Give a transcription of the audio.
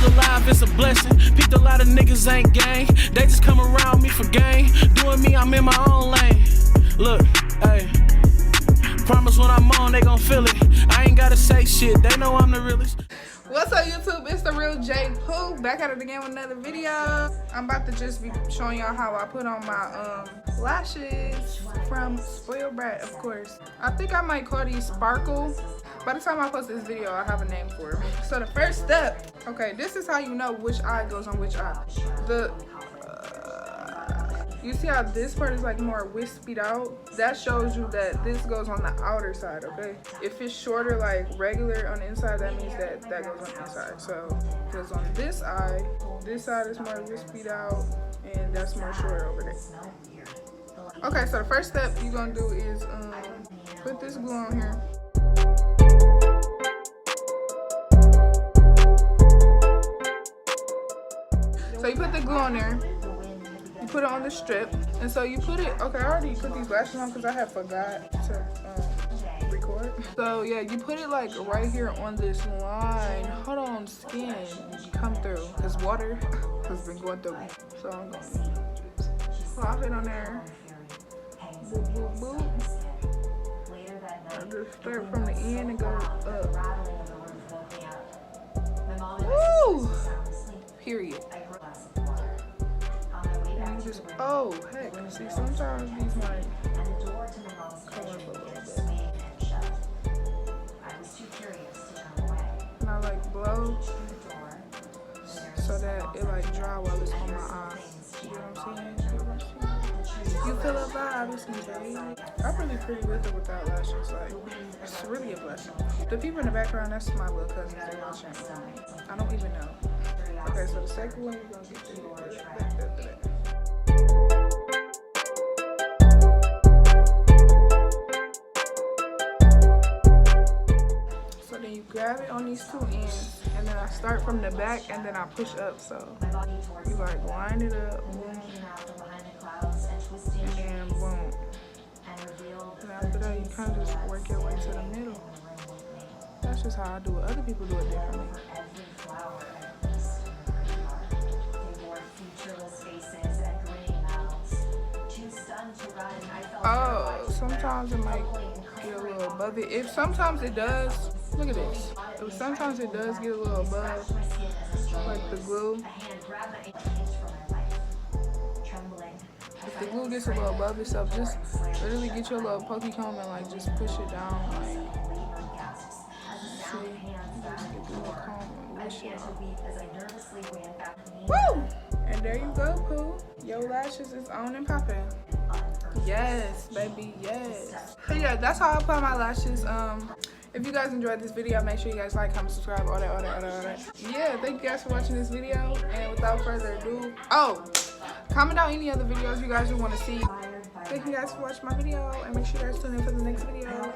still alive, it's a blessing. Peeped a lot of niggas ain't gang. They just come around me for gang. Doing me, I'm in my own lane. Look, hey. Promise when I'm on, they gon' feel it. I ain't gotta say shit, they know I'm the realest. What's up, YouTube? It's the real Jae Pooh, back at it again with another video. I'm about to just be showing y'all how I put on my lashes from SpoiledBrat, of course. I think I might call these Sparkle. By the time I post this video, I'll have a name for them. So the first step, okay, this is how you know which eye goes on which eye. You see how this part is like more wispied out? That shows you that this goes on the outer side, okay? If it's shorter like regular on the inside, that means that goes on the inside. So, because on this eye, this side is more wispied out and that's more shorter over there. Okay, so the first step you're gonna do is put this glue on here. So you put the glue on there. You put it on the strip, and so you put it, okay, I already put these lashes on because I had forgot to record. So yeah, you put it like right here on this line. Hold on, skin, come through, because water has been going through me. So I'm going to pop it on there. Boop, boop, boop. I just start from the end and go up. Woo! Period. Just, oh heck, see sometimes these might come up a little bit. And I like blow so that it like dry while it's on my eye. You know what I'm saying? You feel a vibe, it's me. I'm really pretty with it without lashes. Like, it's really a blessing. The people in the background, that's my little cousins. They're watching. I don't even know. Okay, so the second one, we're gonna get to So then you grab it on these two ends, and then I start from the back, and then I push up. So you like line it up, boom, and then boom. And after that, you kind of just work your way to the middle. That's just how I do it. Other people do it differently. Oh, sometimes it might get a little above it. If sometimes it does, look at this. If sometimes it does get a little above, like the glue. If the glue gets a little above itself, just literally get your little pokey comb and like just push it down. Like, see, just get the little comb and push it off. Woo! And there you go, Pooh. Your lashes is on and popping. Yes, baby, yes. So yeah, that's how I put on my lashes. If you guys enjoyed this video, make sure you guys like, comment, subscribe, all that. Yeah, thank you guys for watching this video. And without further ado, comment down any other videos you guys would want to see. Thank you guys for watching my video, and make sure you guys tune in for the next video.